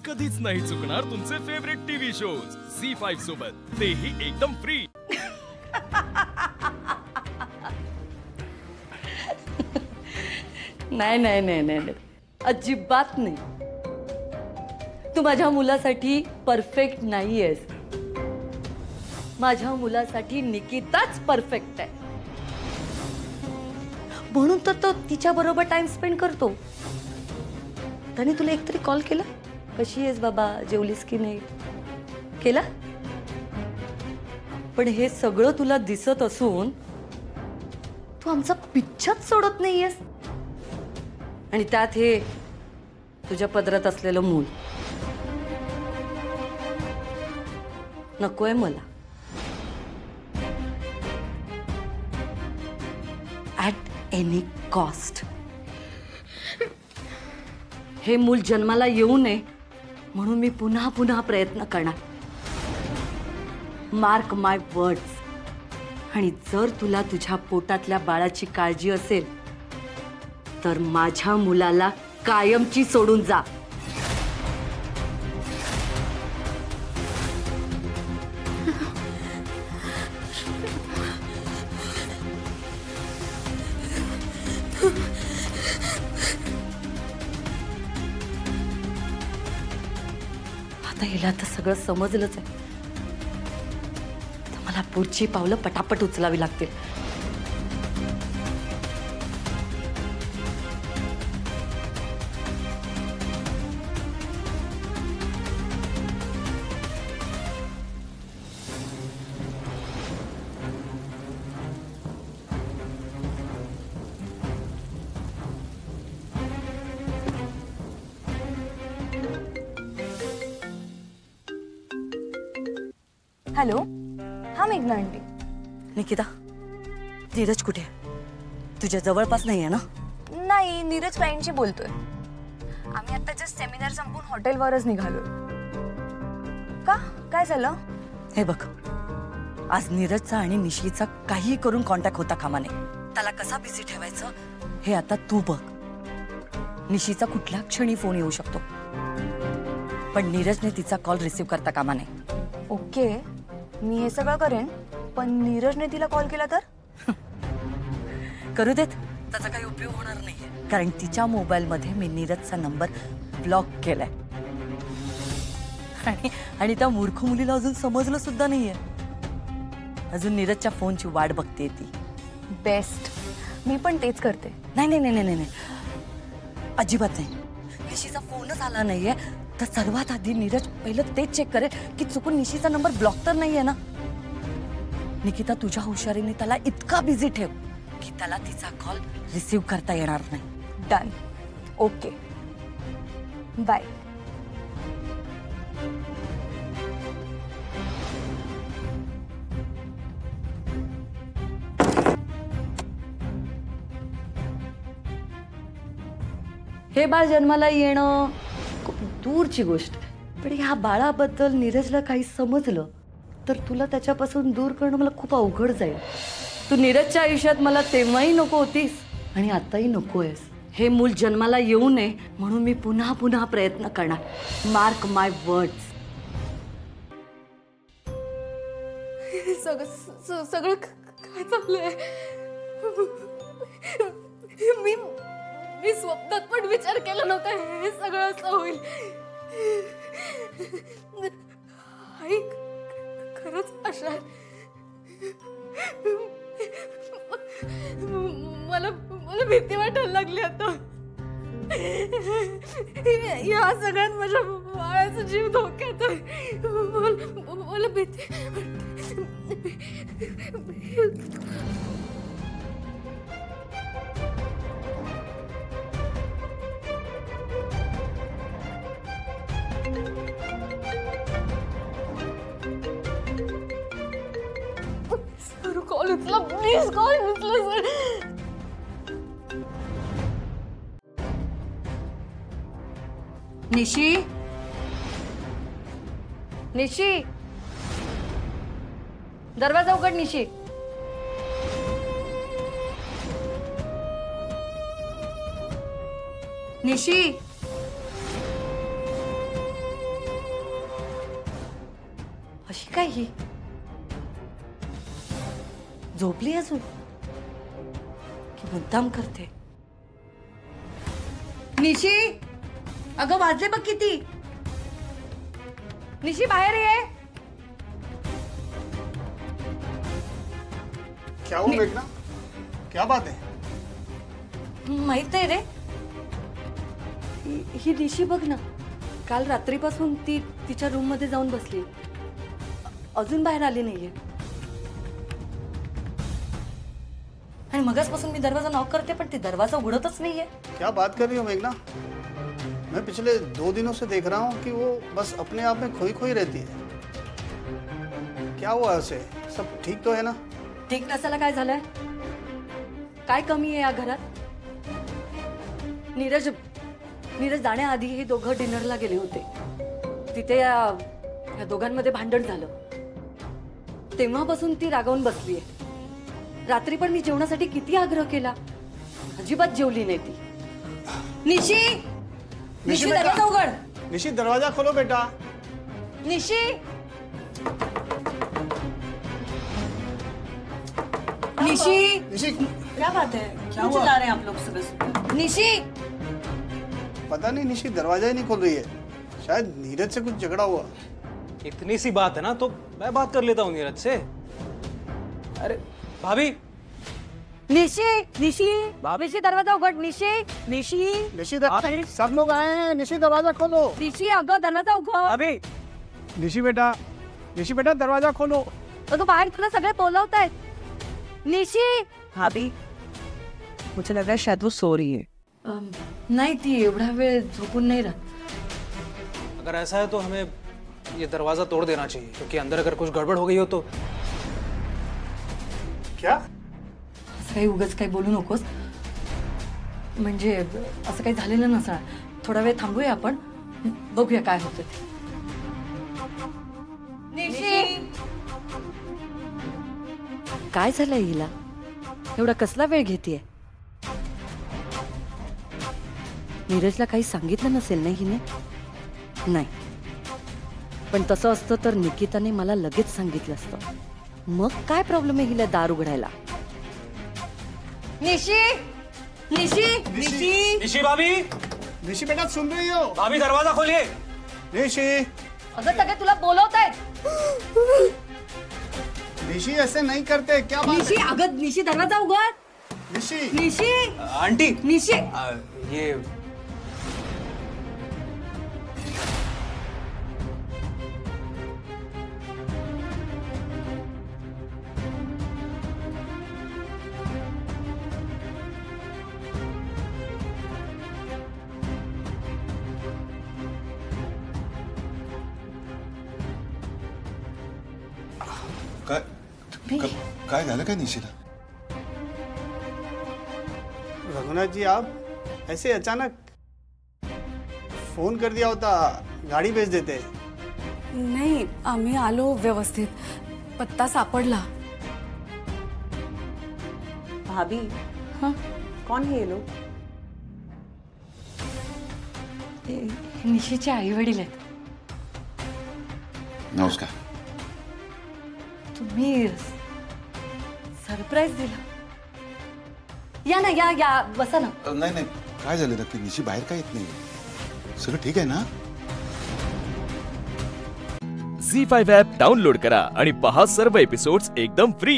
कधीच नाही चुकणार तुमचे फेवरेट टीव्ही शोज झी5 सोबत, तेही एकदम फ्री। नाही नाही नाही नाही, अजिबात नाही। तू माझ्या मुलासाठी परफेक्ट नाहीयेस। माझ्या मुलासाठी निकिताच परफेक्ट आहे, म्हणून तर तो तिच्या बरोबर टाइम स्पेंड करतो। त्याने तुला एकतरी कॉल केला, कशी आहेस बाबा, जेवलीस की नाही केला? पण हे सगळं तुला दिसत असून तू आमचा पिच्छाच सोडत नाहीयेस, आणि त्यात हे तुझ्या पदरात असलेलं मूल नकोय मला। ॲट एनी कॉस्ट हे मूल जन्माला येऊ नये म्हणून मी पुन्हा पुन्हा प्रयत्न करणार। मार्क माय वर्ड्स। आणि जर तुला तुझ्या पोटातल्या बाळाची काळजी असेल तर माझ्या मुलाला कायमची सोडून जा। आता हिला तर सगळं समजलंच आहे, तर मला पुढची पावलं पटापट उचलावी लागतील। हॅलो, हा मेघना आंटी। निकिता, नीरज कुठे? तुझ्या जवळपास नाही आहे ना? नाही, नीरज क्लायंटशी बोलतोय। आम्ही आता जस्ट सेमिनार संपून हॉटेलवरच निघालोय। का, काय झालं? हे बघ, आज नीरजचा आणि निशीचा काही करून कॉन्टॅक्ट होता कामा नये। त्याला कसा बिझी ठेवायचं हे आता तू बघ। निशीचा कुठल्या क्षणी फोन येऊ शकतो, पण नीरजने तिचा कॉल रिसीव्ह करता कामा नये। ओके, मी हे सगळं करेन, पण नीरजने तिला कॉल केला तर? करू देत, त्याचा काही उपयोग होणार नाहीये, कारण तिच्या मोबाईलमध्ये मी नीरजचा नंबर ब्लॉक केलाय। आणि त्या मूर्ख मुलीला अजून समजलं सुद्धा नाहीये। अजून नीरजच्या फोनची वाट बघते ती। बेस्ट, मी पण तेच करते। नाही नाही नाही नाही नाही, अजिबात नाही। निशीचा फोनच आला नाहीये तर सर्वात आधी नीरज पहिलं तेच चेक करेल की चुकून निशीचा नंबर ब्लॉक तर नाहीये ना। निकिता, तुझ्या हुशारीने त्याला इतका बिझी ठेव की त्याला तिचा कॉल रिसीव्ह करता येणार नाही। Done, okay, bye. हे बाळ जन्माला येणं खूप दूरची गोष्ट, पण ह्या बाळाबद्दल नीरजला काही समजलं तर तुला त्याच्यापासून दूर करणं मला खूप अवघड जाईल। तू नीरजच्या आयुष्यात मला तेव्हाही नको होतीस आणि आताही नकोयस। हे मूल जन्माला येऊ नये म्हणून मी पुन्हा पुन्हा प्रयत्न करणार। मार्क माय वर्ड्स। सगळं काय चाललंय? मी स्वप्नात पण विचार केला नव्हता हे सगळं असं होईल। आई खरंच अशा मला भीती वाटायला लागली आता। या सगळ्यात माझ्या बाळाचा जीव धोक्यात आहे। मला भीती सर, कॉल उचला प्लीज, कॉल उचला सर। निशी, निशी, दरवाजा उघड। निशी, निशी, अशी काय ही झोपली अजून की मुद्दाम करते? निशी, अगं वाजले बघ किती. निशी बाहेर ये. क्या हुआ मेघना? क्या बात है? माहित आहे रे, ही निशी बघ ना, काल रात्रीपासून ती तिच्या रूम मध्ये जाऊन बसली, अजून बाहेर आली नाहीये. आणि मगासपासून मी दरवाजा नॉक करते पण ती दरवाजा उघडतच नाहीये. क्या बात कर रही हो मेघना? मैं पिछले 2 दिनों से देख रहा हूँ कि वो बस अपने आप में खोई खोई रहती है. क्या हुआ उसे? सब ठीक तो है ना? ठीक नसायला काय झालंय? काय कमी आहे या घरात? नीरज जाण्याआधी हे दोघं डिनरला गेले होते. तिथे या दोघांमध्ये भांडण झालं. तेव्हापासून ती रागावून बसलीये. रात्री पण मी जेवणासाठी किती आग्रह केला, अजिबात जेवली नाही ती. निशी दरवाजा उघड. निशी दरवाजा खोलो बेटा. निशी निशी क्या बात है? क्यों चिल्ला रहे हैं आप लोग सुबह सुबह? निशी पता नहीं, निशी दरवाजा ही नहीं खोल रही है. शायद नीरज से कुछ झगड़ा हुआ. इतनी सी बात है ना तो मैं बात कर लेता हूँ नीरज से. अरे भाभी. निशी दरवाजा उघड. निशी सब लोग आए हैं. निशी दरवाजा खोलो. निशी अगं दरवाजा उघड. अभी निशी बेटा दरवाजा खोलो. अगं बाहेर तुला सगळे बोलवतायत. निशी. भाभी, मुझे लग रहा है शायद वो सो रही है. नाही, ती एवढा वेळ झोपून नाही राहत. अगर ऐसा है तो हमें ये दरवाजा तोड़ देना चाहिए, क्योंकि अंदर अगर कुछ गड़बड़ हो गई हो तो. क्या? असं काही उगाच काही बोलू नकोस. म्हणजे असं काही झालेलं नसणार. थोडा वेळ थांबूया आपण, बघूया काय होतं ते. काय झालंय हिला? एवढा कसला वेळ घेतेय? नीरजला काही सांगितलं नसेल ना हिने? नाही, पण तसं असतं तर निकिताने मला लगेच सांगितलं असतं. मग काय प्रॉब्लेम आहे हिला दार उघडायला? निशी भाभी. निशी बेटा सुन रही हो? भाभी दरवाजा खोलिए. निशी अगं सगळे तुला बोलवतायत. निशी ऐसे नहीं करते. क्या बात है? अगं निशी दरवाजा उघड. निशी आंटी. निशी ये काय झालं काय निशिला? रघुनाथ जी, आप ऐसे अचानक फोन कर दिया होता, गाड़ी भेज देते. नाही, आम्ही आलो व्यवस्थित, पत्ता सापडला. भाभी, हाँ कौन है ये लोग? निशीचे आई वडील आहेत. नमस्कार. तुम्ही सरप्राईज दिला. या ना, या बसा ना. नाही काय झालं नक्की? निशी बाहेर काय येत नाही? सगळं ठीक आहे ना? झी5 ॲप डाउनलोड करा आणि पहा सर्व एपिसोड्स एकदम फ्री.